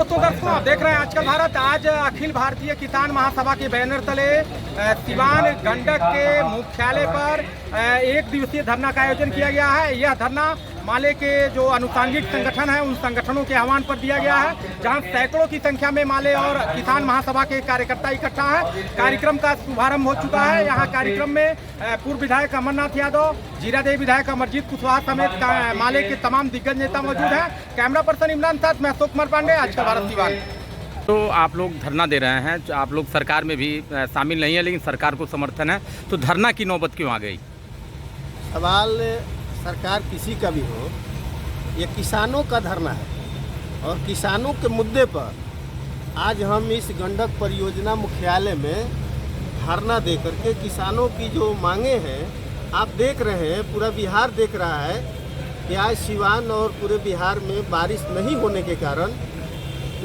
तो दर्शकों देख रहे हैं आजकल भारत। आज अखिल भारतीय किसान महासभा के बैनर तले सिवान गंडक के मुख्यालय पर एक दिवसीय धरना का आयोजन किया गया है। यह धरना माले के जो अनुसांगिक संगठन है उन संगठनों के आह्वान पर दिया गया है, जहां सैकड़ों की संख्या में माले और किसान महासभा के कार्यकर्ता इकट्ठा हैं। कार्यक्रम का शुभारंभ हो चुका है। यहां कार्यक्रम में पूर्व विधायक अमरनाथ यादव, जीरादेवी विधायक अमरजीत कुशवाहा समेत माले के तमाम दिग्गज नेता मौजूद हैं। कैमरा पर्सन इमरान साथ मैं अशोक कुमार पांडे, आजकल भारत सिवान। तो आप लोग धरना दे रहे हैं, आप लोग सरकार में भी शामिल नहीं है लेकिन सरकार को समर्थन है, तो धरना की नौबत क्यों आ गई? सवाल सरकार किसी का भी हो, ये किसानों का धरना है और किसानों के मुद्दे पर आज हम इस गंडक परियोजना मुख्यालय में धरना दे करके किसानों की जो मांगे हैं आप देख रहे हैं, पूरा बिहार देख रहा है कि आज सिवान और पूरे बिहार में बारिश नहीं होने के कारण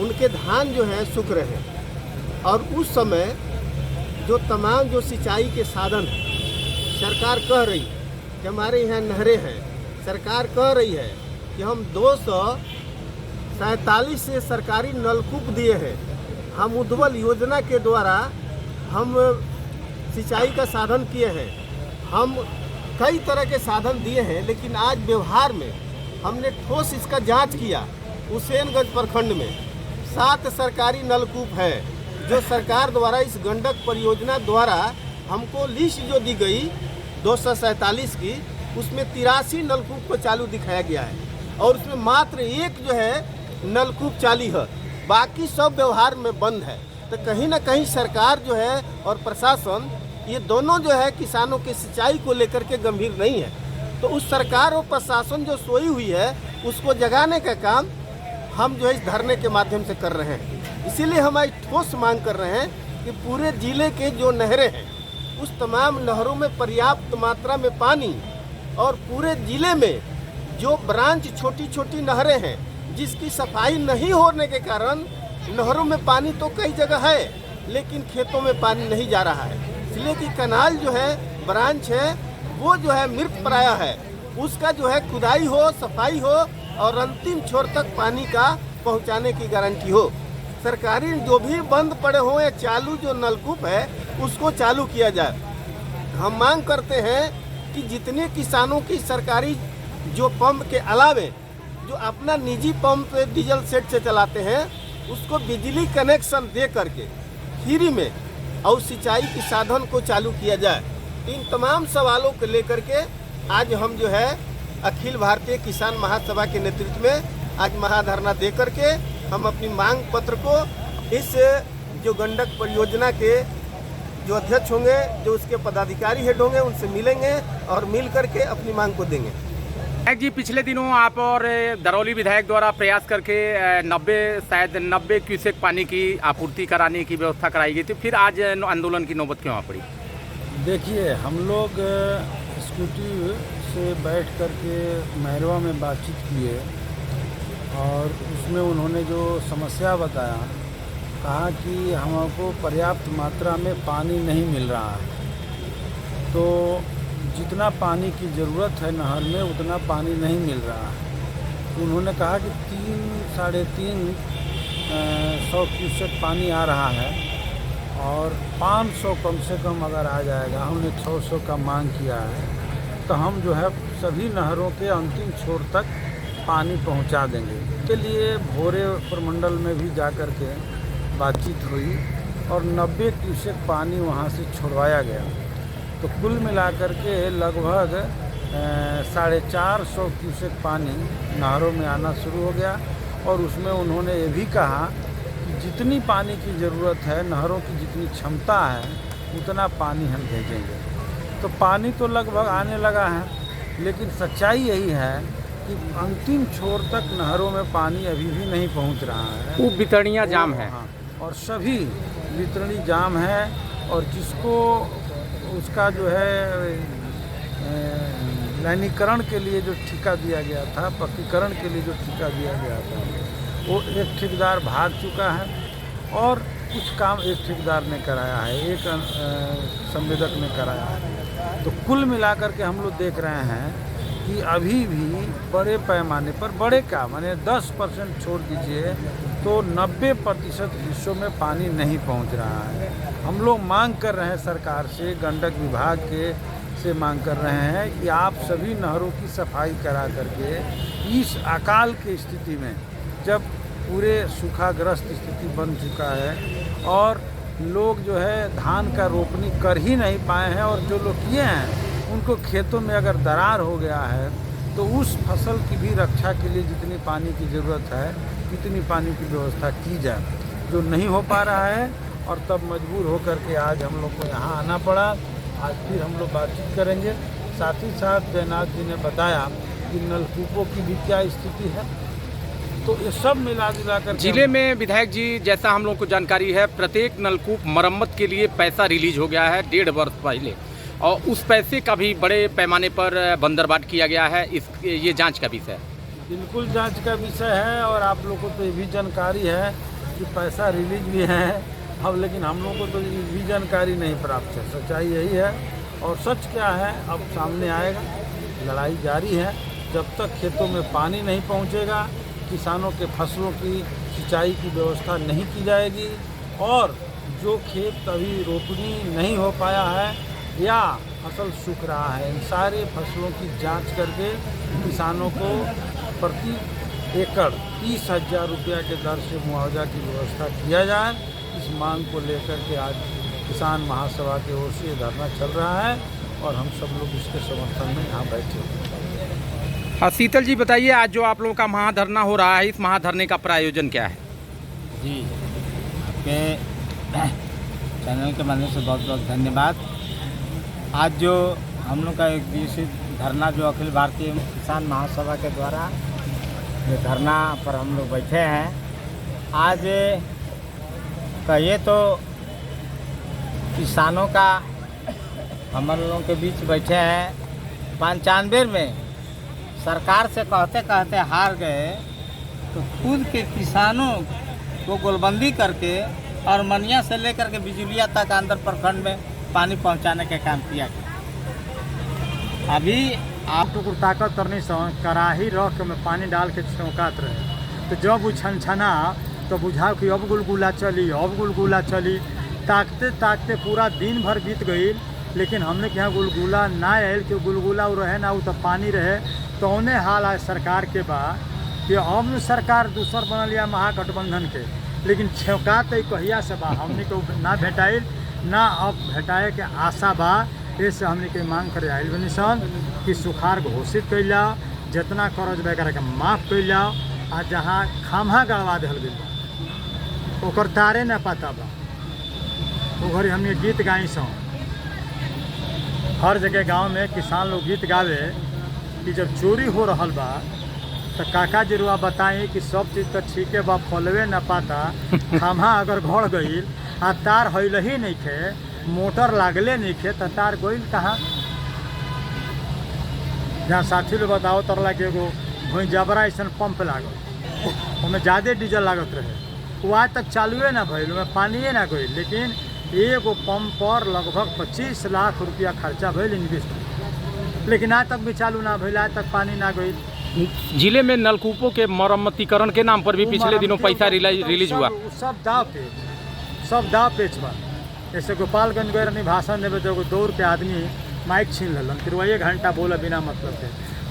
उनके धान जो है सूख रहे हैं। और उस समय जो तमाम जो सिंचाई के साधन हैं, सरकार कह रही है कि हमारे यहाँ नहरें हैं, सरकार कह रही है कि हम 247 से सरकारी नलकूप दिए हैं, हम उज्ज्वल योजना के द्वारा हम सिंचाई का साधन किए हैं, हम कई तरह के साधन दिए हैं। लेकिन आज व्यवहार में हमने ठोस इसका जांच किया। हुसैनगंज प्रखंड में 7 सरकारी नलकूप है जो सरकार द्वारा इस गंडक परियोजना द्वारा हमको लिस्ट जो दी गई 247 की, उसमें 83 नलकूप को चालू दिखाया गया है और उसमें मात्र एक जो है नलकूप चालू है, बाकी सब व्यवहार में बंद है। तो कहीं ना कहीं सरकार जो है और प्रशासन ये दोनों जो है किसानों की सिंचाई को लेकर के गंभीर नहीं है। तो उस सरकार और प्रशासन जो सोई हुई है उसको जगाने का काम हम जो है इस धरने के माध्यम से कर रहे हैं। इसीलिए हम आज ठोस मांग कर रहे हैं कि पूरे जिले के जो नहरें हैं उस तमाम नहरों में पर्याप्त मात्रा में पानी, और पूरे जिले में जो ब्रांच छोटी छोटी नहरें हैं जिसकी सफाई नहीं होने के कारण नहरों में पानी तो कई जगह है लेकिन खेतों में पानी नहीं जा रहा है। इसलिए कि कनाल जो है ब्रांच है वो जो है मृत प्राय है, उसका जो है खुदाई हो, सफाई हो और अंतिम छोर तक पानी का पहुंचाने की गारंटी हो। सरकारी जो भी बंद पड़े हों या चालू जो नलकूप है उसको चालू किया जाए। हम मांग करते हैं कि जितने किसानों की सरकारी जो पंप के अलावे जो अपना निजी पंप डीजल सेट से चलाते हैं उसको बिजली कनेक्शन दे करके फ्री में और सिंचाई के साधन को चालू किया जाए। इन तमाम सवालों को लेकर के आज हम जो है अखिल भारतीय किसान महासभा के नेतृत्व में आज महाधरना दे करके हम अपनी मांग पत्र को इस जो गंडक परियोजना के जो अध्यक्ष होंगे, जो उसके पदाधिकारी हेड होंगे, उनसे मिलेंगे और मिल करके अपनी मांग को देंगे। विधायक जी, पिछले दिनों आप और दरौली विधायक द्वारा प्रयास करके 90 क्यूसेक पानी की आपूर्ति कराने की व्यवस्था कराई गई थी, फिर आज आंदोलन की नौबत क्यों आ पड़ी? देखिए, हम लोग स्कूटी से बैठ करके महरवा में बातचीत किए और उसमें उन्होंने जो समस्या बताया, कहा कि हमको पर्याप्त मात्रा में पानी नहीं मिल रहा है, तो जितना पानी की ज़रूरत है नहर में उतना पानी नहीं मिल रहा है। उन्होंने कहा कि 300-350 क्यूसेक पानी आ रहा है और 500 कम से कम अगर आ जाएगा, हमने 600 का मांग किया है, तो हम जो है सभी नहरों के अंतिम छोर तक पानी पहुंचा देंगे। इसके लिए भोरे प्रमंडल में भी जा कर के बातचीत हुई और 90 क्यूसेक पानी वहां से छुड़वाया गया। तो कुल मिलाकर के लगभग 450 क्यूसेक पानी नहरों में आना शुरू हो गया। और उसमें उन्होंने ये भी कहा कि जितनी पानी की ज़रूरत है, नहरों की जितनी क्षमता है उतना पानी हम भेजेंगे। तो पानी तो लगभग आने लगा है, लेकिन सच्चाई यही है कि अंतिम छोर तक नहरों में पानी अभी भी नहीं पहुंच रहा है। वो वितरणियाँ जाम है। हाँ, और सभी वितरणी जाम है। और जिसको उसका जो है लाइनीकरण के लिए जो ठेका दिया गया था, पक्कीकरण के लिए जो ठेका दिया गया था, वो एक ठेकेदार भाग चुका है और कुछ काम एक ठेकेदार ने कराया है, एक संवेदक ने कराया है। तो कुल मिलाकर के हम लोग देख रहे हैं कि अभी भी बड़े पैमाने पर, बड़े का माने 10% छोड़ दीजिए तो 90% हिस्सों में पानी नहीं पहुंच रहा है। हम लोग मांग कर रहे हैं सरकार से, गंडक विभाग के से मांग कर रहे हैं कि आप सभी नहरों की सफाई करा करके इस अकाल की स्थिति में, जब पूरे सूखाग्रस्त स्थिति बन चुका है और लोग जो है धान का रोपनी कर ही नहीं पाए हैं, और जो लोग किए हैं उनको खेतों में अगर दरार हो गया है तो उस फसल की भी रक्षा के लिए जितनी पानी की ज़रूरत है उतनी पानी की व्यवस्था की जाए, जो नहीं हो पा रहा है। और तब मजबूर होकर के आज हम लोग को यहाँ आना पड़ा। आज फिर हम लोग बातचीत करेंगे। साथ ही साथ जयनाथ जी ने बताया कि नलकूपों की भी क्या स्थिति है। तो ये सब मिला जुला कर जिले में विधायक जी, जैसा हम लोग को जानकारी है, प्रत्येक नलकूप मरम्मत के लिए पैसा रिलीज हो गया है 1.5 वर्ष पहले, और उस पैसे का भी बड़े पैमाने पर बंदरबाट किया गया है। ये जांच का विषय है। बिल्कुल जांच का विषय है, और आप लोगों को तो ये भी जानकारी है कि पैसा रिलीज भी है अब, लेकिन हम लोगों को तो ये भी जानकारी नहीं प्राप्त है। सच्चाई यही है, और सच क्या है अब सामने आएगा। लड़ाई जारी है, जब तक खेतों में पानी नहीं पहुंचेगा, किसानों के फसलों की सिंचाई की व्यवस्था नहीं की जाएगी, और जो खेत अभी रोपनी नहीं हो पाया है या फसल सूख रहा है, इन सारे फसलों की जांच करके किसानों को प्रति एकड़ 30,000 रुपया के दर से मुआवजा की व्यवस्था किया जाए। इस मांग को लेकर के आज किसान महासभा की ओर से धरना चल रहा है, और हम सब लोग इसके समर्थन में यहाँ बैठे हैं। हाँ, शीतल जी बताइए, आज जो आप लोगों का महाधरना हो रहा है, इस महाधरने का प्रायोजन क्या है? जी, आपके चैनल के माध्यम से बहुत बहुत धन्यवाद। आज जो हम लोग का एक दिवसीय धरना जो अखिल भारतीय किसान महासभा के द्वारा जो धरना पर हम लोग बैठे हैं, आज कहिए तो किसानों का हम लोगों के बीच बैठे हैं। 95 में सरकार से कहते कहते हार गए, तो खुद के किसानों को गोलबंदी करके और मनिया से लेकर के बिजुलिया तक अंदर प्रखंड में पानी पहुंचाने का काम किया गया। अभी आप टुकुर ताकत करने से कराही रख में पानी डाल के छौकात रहे, तो जब वो छनछना तो बुझाओ कि अब गुलगुला चली, अब गुलगुला चली। ताकते ताकते पूरा दिन भर बीत गई, लेकिन हमने के यहाँ गुलगुला ना आयल कि गुलगुला रहे ना, वो तो पानी रहे। तो उन्हें हाल आज सरकार के बाद कि अब सरकार दूसर बनल या महागठबंधन के, लेकिन छौकात कहिया से बा हमने को ना भेटाइल ना अब भेटाए के आशा बा। इससे हमने के मांग करे आयल बनी सन कि सुखाड़ घोषित कैल जाओ, जितना कर्ज वगैरह के माफ़ कैल जाओ, आ जहाँ खामा गड़वा दिल गई ओकर तारे न पता बा। वो घड़ी हमने गीत गाई सौ, हर जगह गांव में किसान लोग गीत गावे कि जब चोरी हो रहा बा तो काका जी रुआ बताई कि सब चीज़ तो ठीक है बा, फलवे न पाता, खामा अगर घड़ गई आ तार हईल ही नहीं खे, मोटर लागले नहीं खे, तो तार गई कहाँ? जहाँ साथी लोग बताओ तरला के एगो भई जबरा ऐसा पंप लागल, उसमें ज़्यादा डीजल लागत रहे, वो आज तक चालुए ना भइल, उसमें पानिए ना गई, लेकिन एगो पंप पर लगभग 25 लाख रुपया खर्चा भइल इन्वेस्ट, लेकिन आज तक भी चालू ना भइल, आज तक पानी ना गई। जिले में नलकूपों के मरम्मतीकरण के नाम पर भी पिछले दिनों पैसा रिलीज हुआ। सब दाव पेच बा। जैसे गोपालगंज गए रहनी भाषण देवे तो दौड़ के आदमी माइक छीन लेलन, फिर वही 1 घंटा बोला बिना मतलब के।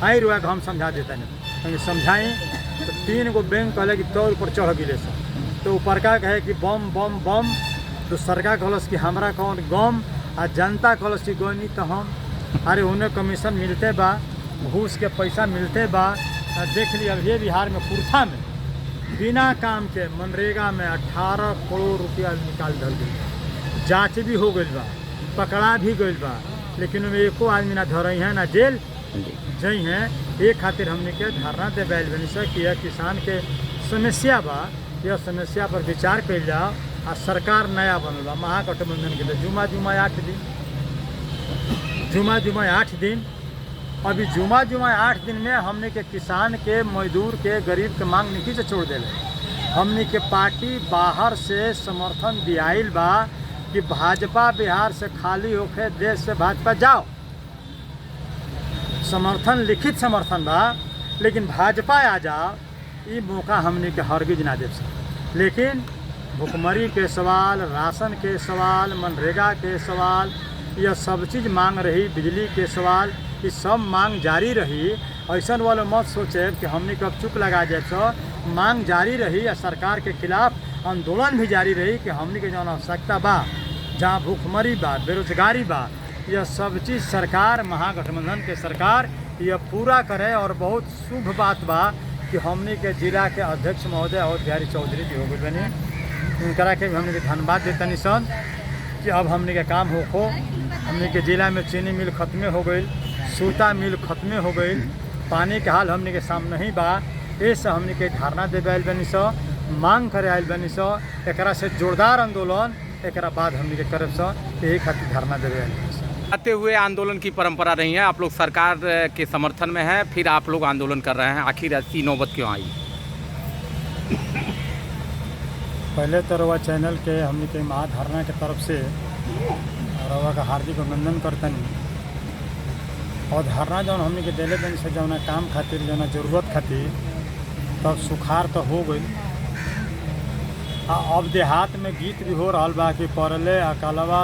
आई रुआ के हम समझा देता नहीं, समझाई तो 3 गो बैंक कहले कि तौर पर चढ़ गिले से, तो ऊपर का कहे कि बम बम बम, तो सरकार कहलस कि हमरा कौन गम, आ जनता कहलस कि गोनी तो हम, अरे उन्हें कमीशन मिलते बा, घूस के पैसा मिलते बा। देख लिया अभी बिहार में कुर्था में बिना काम के मनरेगा में 18 करोड़ रुपया निकाल दल गई, जाँच भी हो गई बा, पकड़ा भी गई बा, लेकिन उनमें एको आदमी ना धरई है ना जेल जई हैं। एक खातिर हमने के धरना दे बैल बनी से कि यह किसान के समस्या बा, यह समस्या पर विचार कल जाओ। आ सरकार नया बनल बा महागठबंधन के, जुमा जुमा 8 दिन, जुमा जुमा 8 दिन, अभी जुमा जुमा 8 दिन में हमने के किसान के, मजदूर के, गरीब के मांग नीचे से छोड़ दिले। हमने के पार्टी बाहर से समर्थन दियाइल बा कि भाजपा बिहार से खाली होके देश से भाजपा जाओ, समर्थन लिखित समर्थन बा, लेकिन भाजपा आ जाओ ये मौका हमने के हरगिज ना दे सके। लेकिन भुखमरी के सवाल, राशन के सवाल, मनरेगा के सवाल, यह सब चीज़ मांग रही, बिजली के सवाल, ये सब मांग जारी रही। ऐसा वाले मत सोचे कि हमने कब चुप लगा जाए। तो मांग जारी रही और सरकार के खिलाफ आंदोलन भी जारी रही कि हमने के जौन आवश्यकता बा, जहाँ भूखमरी बा, बेरोजगारी बा, यह सब चीज़ सरकार, महागठबंधन के सरकार यह पूरा करे। और बहुत शुभ बात बा कि हमने के जिला के अध्यक्ष महोदय और बिहारी चौधरी जी हो गए बनी, उनकरा के भी हमने के धन्यवाद देतनी सन कि अब हमने के काम हो। हमने के जिला में चीनी मिल खत्मे हो गई, सूता मिल खत्मे हो गई, पानी के हाल हमने के सामने ही बा। ऐसे हमने के धारणा देवे आयल बनी सो, मांग करे आयल बनी सो, एकरा से जोरदार आंदोलन एकरा बाद हमने के करब सो, यही खातिर धारणा देवे आयल बनी सो। आते हुए आंदोलन की परंपरा रही है, आप लोग सरकार के समर्थन में हैं, फिर आप लोग आंदोलन कर रहे हैं, आखिर ऐसी नौबत क्यों आई? पहले तो रवा चैनल के हमने के महाधारणा के तरफ से रवा का हार्दिक अभिनंदन करतनी। और धारणा जौन हमने के दिले बनी से जौना काम खातिर, जौना जरूरत खातिर, तब सुखार तो हो गई। अब देहात में गीत भी हो रहा बा कि पड़ले अकालवा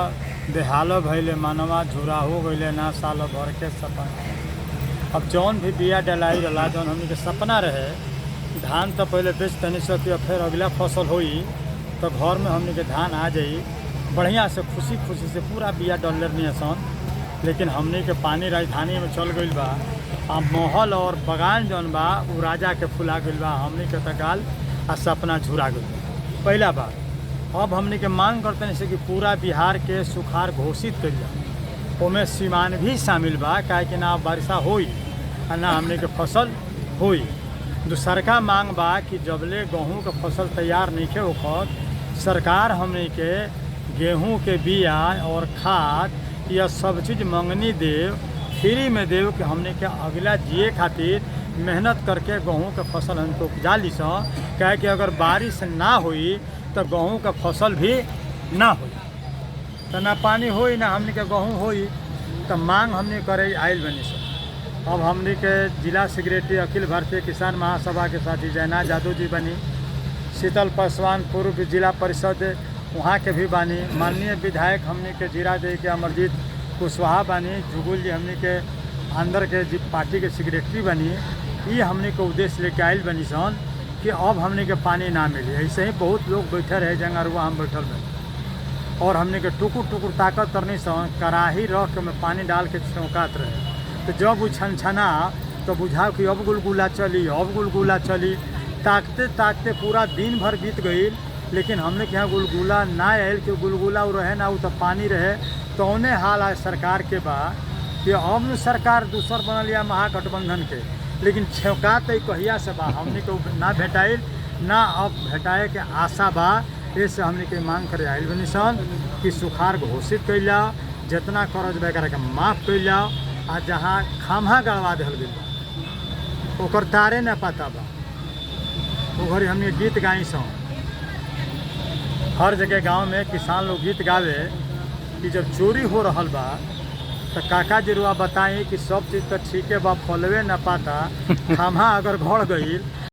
बेहाल भैले मानवा झूरा हो गए ना साल भर के सपना। अब जौन भी बिया डलाई रहा, जौन हमने के सपना रहे, धान तो पहले बेच तनी सो कि फिर अगला फसल होई तो घर में हमने के धान आ जाई बढ़िया से, खुशी खुशी से पूरा बिया डलले नहीं आसान। लेकिन हमने के पानी राजधानी में चल गई बा, अब महल और बगान जौन बा वो राजा के फुला गई बा, हमने के तकाल आ सपना झुरा गई। पहला बात अब हमने के मांग करते हैं कि पूरा बिहार के सुखार घोषित कर जाए, उनमें सीमान भी शामिल बा, काहे कि ना वर्षा होई और ना हमने के फसल होई। दूसर का मांग बा कि जबले गेहूँ के फसल तैयार नहीं खे होकर सरकार हमने के गेहूँ के बिया और खाद यह सब चीज़ मंगनी देव, फ्री में देव कि हमने के अगला जिए खातिर मेहनत करके गेहूँ के फसल हमको उपजा ली सो। कहे कि अगर बारिश ना हुई तो गेहूँ का फसल भी ना हुई, तो ना पानी होई ना हमने के गेहूँ होई, तो मांग हमने करे आयल बनी सो। अब हमने के जिला सेक्रेटरी अखिल भारतीय किसान महासभा के साथी जयनाथ यादव जी बनी, शीतल पासवान पूर्व जिला परिषद वहाँ के भी बानी, माननीय विधायक हमने के जीरा दे के अमरजीत कुशवाहा बानी, जुगुल जी हमने के अंदर के पार्टी के सेक्रेटरी बनी। ये हमने के उद्देश्य लेके आयल बनी सन कि अब हमने के पानी ना मिले। ऐसे ही बहुत लोग बैठे रहे जंगरुआ हम बैठल रहे और हमने के टुकुर टुकुर ताकत करनी सन, कराही रख के में पानी डाल के चौंकात रहे। तो जब वो छनछना तो बुझाओ कि अब गुलगुला चली, अब गुलगुला चली, ताकते ताकते पूरा दिन भर बीत गई। लेकिन हमने के यहाँ गुलगुला ना आयल कि गुलगुला वो रहे ना वो तो पानी रहे। तो उन्हें हाल आज सरकार के बा कि अब सरकार दूसर बनल या महागठबंधन के, लेकिन छेका तो कहिया से बा हमने को ना भेटाइल ना अब भेटाए के आशा बा। इससे हमने के मांग करे आयल बनी सन कि सुखार घोषित कर जाओ, जितना कर्ज वगैरह के माफ़ कर जाओ, आ जहाँ खामा गड़वा दिल गई ओकर तारे न पता बा। वो घड़ी हमने गीत गाई सौ, हर जगह गांव में किसान लोग गीत गावे कि जब चोरी हो रहा बा तो काका जी रुआ बताई कि सब चीज़ तो ठीक है बा, फलवे न पाता, खामा अगर घड़ गई